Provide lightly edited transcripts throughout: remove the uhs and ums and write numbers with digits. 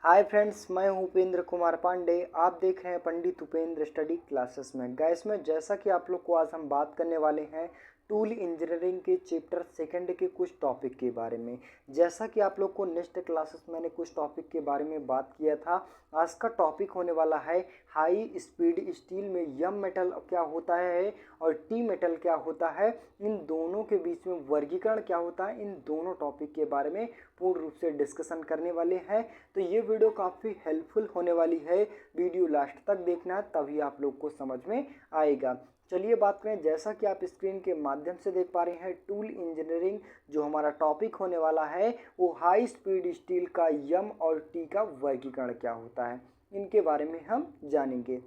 Hi friends, मैं हूं उपेंद्र कुमार पांडे। आप देख रहे हैं पंडित उपेंद्र स्टडी क्लासेस में। गैस में जैसा कि आप लोग को आज हम बात करने वाले हैं टूल इंजीनियरिंग के चैप्टर सेकंड के कुछ टॉपिक के बारे में। जैसा कि आप लोग को नेक्स्ट क्लासेस मैंने कुछ टॉपिक के बारे में बात किया था, आज का टॉपिक होने वाला है हाई स्पीड स्टील में यम मेटल क्या होता है और टी मेटल क्या होता है, इन दोनों के बीच में वर्गीकरण क्या होता है, इन दोनों टॉपिक के बारे में पूर्ण रूप से डिस्कशन करने वाले हैं। तो ये वीडियो काफ़ी हेल्पफुल होने वाली है, वीडियो लास्ट तक देखना तभी आप लोग को समझ में आएगा। चलिए बात करें, जैसा कि आप स्क्रीन के माध्यम से देख पा रहे हैं, टूल इंजीनियरिंग जो हमारा टॉपिक होने वाला है वो हाई स्पीड स्टील का यम और टी का वर्गीकरण क्या होता है, इनके बारे में हम जानेंगे।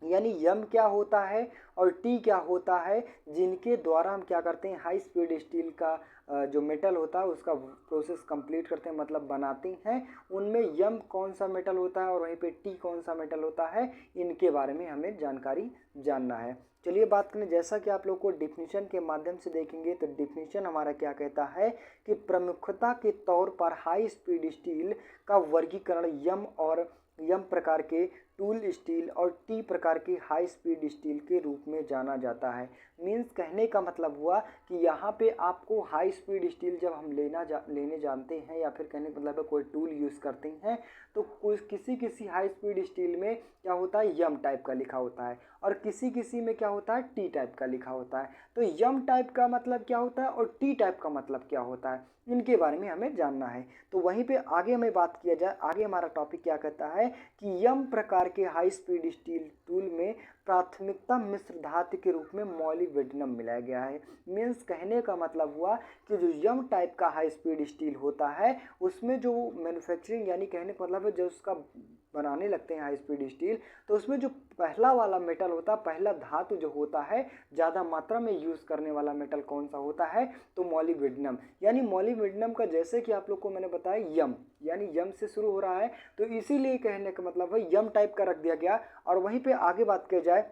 यानी यम क्या होता है और टी क्या होता है, जिनके द्वारा हम क्या करते हैं, हाई स्पीड स्टील का जो मेटल होता है उसका प्रोसेस कंप्लीट करते हैं, मतलब बनाते हैं। उनमें यम कौन सा मेटल होता है और वहीं पे टी कौन सा मेटल होता है, इनके बारे में हमें जानकारी जानना है। चलिए बात करें, जैसा कि आप लोग को डिफिनीशन के माध्यम से देखेंगे तो डिफिनीशन हमारा क्या कहता है कि प्रमुखता के तौर पर हाई स्पीड स्टील का वर्गीकरण यम प्रकार के टूल स्टील और टी प्रकार की हाई स्पीड स्टील के रूप में जाना जाता है। मीन्स कहने का मतलब हुआ कि यहाँ पे आपको हाई स्पीड स्टील जब हम लेने जानते हैं या फिर कहने का मतलब है कोई टूल यूज़ करते हैं तो किसी हाई स्पीड स्टील में क्या होता है, यम टाइप का लिखा होता है और किसी में क्या होता है, टी टाइप का लिखा होता है। तो यम टाइप का मतलब क्या होता है और टी टाइप का मतलब क्या होता है, इनके बारे में हमें जानना है। तो वहीं पे आगे हमें बात किया जाए, आगे हमारा टॉपिक क्या कहता है कि यम प्रकार के हाई स्पीड स्टील टूल में प्राथमिकता मिश्र धातु के रूप में मॉलिब्डेनम मिलाया गया है। मीन्स कहने का मतलब हुआ कि जो यम टाइप का हाई स्पीड स्टील होता है उसमें जो मैन्युफैक्चरिंग यानी कहने का मतलब है जो उसका बनाने लगते हैं हाई स्पीड स्टील, तो उसमें जो पहला वाला मेटल होता है, पहला धातु जो होता है ज़्यादा मात्रा में यूज़ करने वाला मेटल कौन सा होता है, तो मॉलिब्डेनम। यानी मॉलिब्डेनम का जैसे कि आप लोग को मैंने बताया यम यानी यम से शुरू हो रहा है, तो इसीलिए कहने का मतलब है यम टाइप का रख दिया गया। और वहीं पे आगे बात की जाए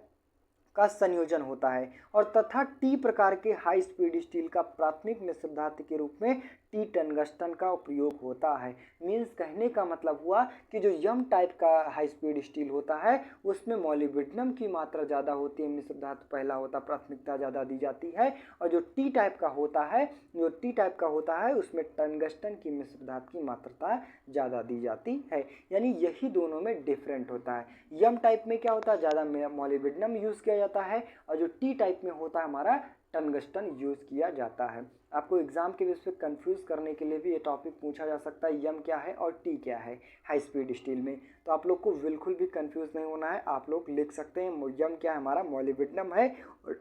का संयोजन होता है और तथा टी प्रकार के हाई स्पीड स्टील का प्राथमिक मिश्र धातु के रूप में टी टंगस्टन का उपयोग होता है। मीन्स कहने का मतलब हुआ कि जो यम टाइप का हाई स्पीड स्टील होता है उसमें मॉलिब्डेनम की मात्रा ज़्यादा होती है, मिश्र धातु पहला होता, प्राथमिकता ज़्यादा दी जाती है। और जो टी टाइप का होता है उसमें टंगस्टन की मिश्र धातु की मात्रा ज़्यादा दी जाती है। यानी यही दोनों में डिफरेंट होता है। यम टाइप में क्या होता है, ज़्यादा मॉलिब्डेनम यूज़ किया जाता है और जो टी टाइप में होता है हमारा टंगस्टन यूज़ किया जाता है। आपको एग्जाम के बेस पे कंफ्यूज करने के लिए भी ये टॉपिक पूछा जा सकता है, यम क्या है और टी क्या है हाई स्पीड स्टील में। तो आप लोग को बिल्कुल भी कंफ्यूज नहीं होना है, आप लोग लिख सकते हैं यम क्या है हमारा मॉलिब्डेनम है और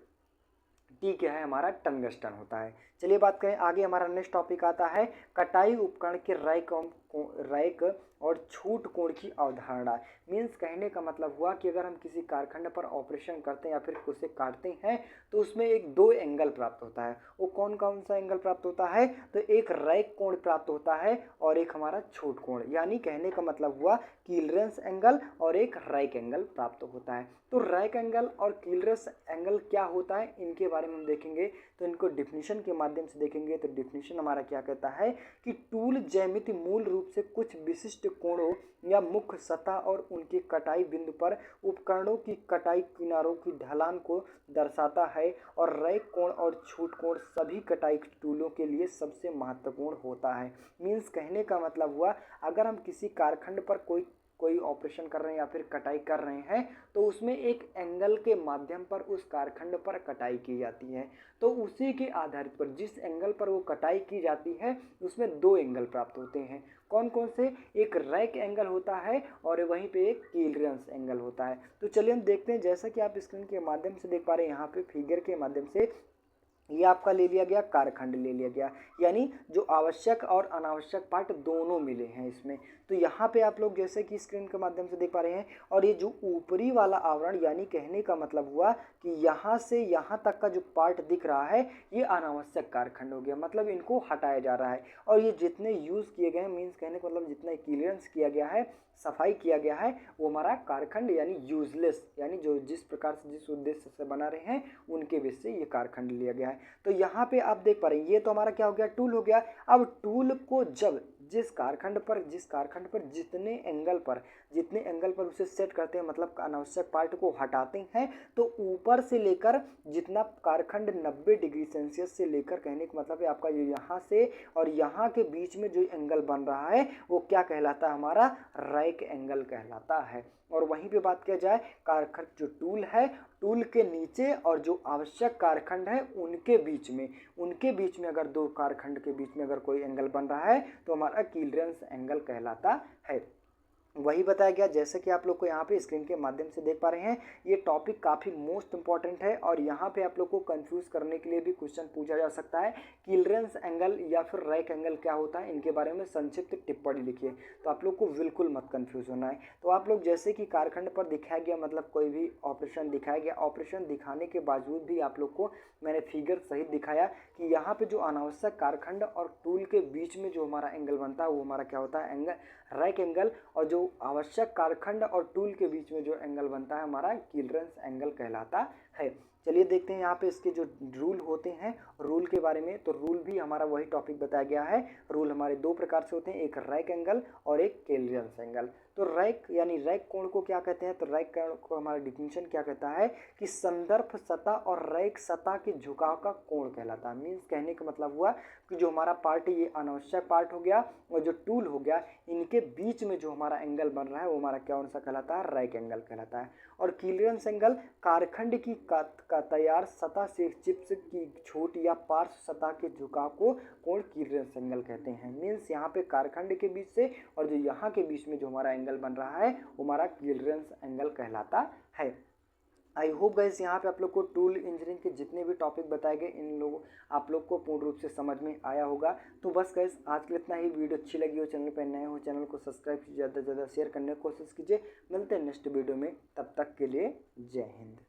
टी क्या है हमारा टंगस्टन होता है। चलिए बात करें आगे, हमारा नेक्स्ट टॉपिक आता है कटाई उपकरण के रैक और छूट कोण की अवधारणा। मीन्स कहने का मतलब हुआ कि अगर हम किसी कारखंड पर ऑपरेशन करते हैं या फिर उसे काटते हैं तो उसमें एक दो एंगल प्राप्त होता है। वो कौन कौन सा एंगल प्राप्त होता है, तो एक रैक कोण प्राप्त होता है और एक हमारा छूट कोण, यानी कहने का मतलब हुआ क्लीयरेंस एंगल और एक रैक एंगल प्राप्त होता है। तो रैक एंगल और क्लीयरेंस एंगल क्या होता है, इनके बारे में हम देखेंगे। तो इनको डिफिनीशन के माध्यम से देखेंगे। तो डिफिनीशन हमारा क्या कहता है कि टूल ज्यामिति मूल रूप से कुछ विशिष्ट कोणों या मुख्य सतह और उनके कटाई बिंदु पर उपकरणों की कटाई किनारों की ढलान को दर्शाता है और रैक कोण और छूट कोण सभी कटाई टूलों के लिए सबसे महत्वपूर्ण होता है। मीन्स कहने का मतलब हुआ अगर हम किसी कारखंड पर कोई ऑपरेशन कर रहे हैं या फिर कटाई कर रहे हैं तो उसमें एक एंगल के माध्यम पर उस कारखंड पर कटाई की जाती है। तो उसी के आधार पर जिस एंगल पर वो कटाई की जाती है उसमें दो एंगल प्राप्त होते हैं। कौन कौन से, एक रैक एंगल होता है और वहीं पे एक क्लीयरेंस एंगल होता है। तो चलिए हम देखते हैं, जैसा कि आप स्क्रीन के माध्यम से देख पा रहे हैं, यहाँ पे फिगर के माध्यम से ये आपका ले लिया गया, कारखंड ले लिया गया, यानी जो आवश्यक और अनावश्यक पार्ट दोनों मिले हैं इसमें। तो यहाँ पे आप लोग जैसे कि स्क्रीन के माध्यम से देख पा रहे हैं, और ये जो ऊपरी वाला आवरण यानी कहने का मतलब हुआ कि यहाँ से यहाँ तक का जो पार्ट दिख रहा है ये अनावश्यक कारखंड हो गया, मतलब इनको हटाया जा रहा है। और ये जितने यूज़ किए गए हैं, मीन्स कहने का मतलब जितना क्लियरेंस किया गया है, सफाई किया गया है, वो हमारा कारखंड यानी यूजलेस, यानी जो जिस प्रकार से जिस उद्देश्य से बना रहे हैं उनके बेस से ये कारखंड लिया गया है। तो यहाँ पे आप देख पा रहे हैं ये तो हमारा क्या हो गया, टूल हो गया। अब टूल को जब जिस कारखंड पर जितने एंगल पर उसे सेट करते हैं, मतलब अनावश्यक पार्ट को हटाते हैं, तो ऊपर से लेकर जितना कारखंड 90 डिग्री सेल्सियस से लेकर, कहने का मतलब है आपका जो यहाँ से और यहाँ के बीच में जो एंगल बन रहा है वो क्या कहलाता है, हमारा राइट एंगल कहलाता है। और वहीं पे बात किया जाए कारखंड जो टूल है, टूल के नीचे और जो आवश्यक कारखंड है उनके बीच में अगर दो कारखंड के बीच में अगर कोई एंगल बन रहा है तो हमारा क्लीयरेंस एंगल कहलाता है। वही बताया गया, जैसे कि आप लोग को यहाँ पे स्क्रीन के माध्यम से देख पा रहे हैं, ये टॉपिक काफ़ी मोस्ट इंपॉर्टेंट है और यहाँ पे आप लोग को कंफ्यूज करने के लिए भी क्वेश्चन पूछा जा सकता है। क्लीयरेंस एंगल या फिर राइट एंगल क्या होता है, इनके बारे में संक्षिप्त टिप्पणी लिखिए, तो आप लोग को बिल्कुल मत कंफ्यूज होना है। तो आप लोग जैसे कि कारखंड पर दिखाया गया, मतलब कोई भी ऑपरेशन दिखाया गया, ऑपरेशन दिखाने के बावजूद भी आप लोग को मैंने फिगर सहित दिखाया कि यहाँ पे जो अनावश्यक कारखंड और टूल के बीच में जो हमारा एंगल बनता है वो हमारा क्या होता है, एंगल राइट एंगल, और जो आवश्यक कारखंड और टूल के बीच में जो एंगल बनता है हमारा क्लीयरेंस एंगल कहलाता है। चलिए देखते हैं यहाँ पे इसके जो रूल होते हैं, रूल के बारे में। तो रूल भी हमारा वही टॉपिक बताया गया है। रूल हमारे दो प्रकार से होते हैं, एक राइट एंगल और एक क्लीयरेंस एंगल। तो राइट यानी राइट कोण को क्या कहते हैं, तो राइट कोण को हमारा डिफिनीशन क्या कहता है कि संदर्भ सतह और राइट सतह के झुकाव का कोण कहलाता है। मीन्स कहने का मतलब हुआ कि जो हमारा पार्ट है ये अनावश्यक पार्ट हो गया और जो टूल हो गया, इनके बीच में जो हमारा एंगल बन रहा है वो हमारा क्या सा कहलाता है, राइट एंगल कहलाता है। और क्लीयरेंस एंगल कारखंड की का तैयार सतह से चिप्स की छूट या पार्श्व सतह के झुकाव को कोण क्लीयरेंस एंगल कहते हैं। मीन्स यहाँ पे कारखंड के बीच से और जो यहाँ के बीच में जो हमारा एंगल बन रहा है वो हमारा क्लीयरेंस एंगल कहलाता है। आई होप गाइस यहाँ पे आप लोग को टूल इंजीनियरिंग के जितने भी टॉपिक बताए गए इन लोगों आप लोग को पूर्ण रूप से समझ में आया होगा। तो बस गाइस आज के लिए इतना ही। वीडियो अच्छी लगी हो, चैनल पर नए हो, चैनल को सब्सक्राइब कीजिए, ज़्यादा से ज़्यादा शेयर करने की कोशिश कीजिए। मिलते हैं नेक्स्ट वीडियो में, तब तक के लिए जय हिंद।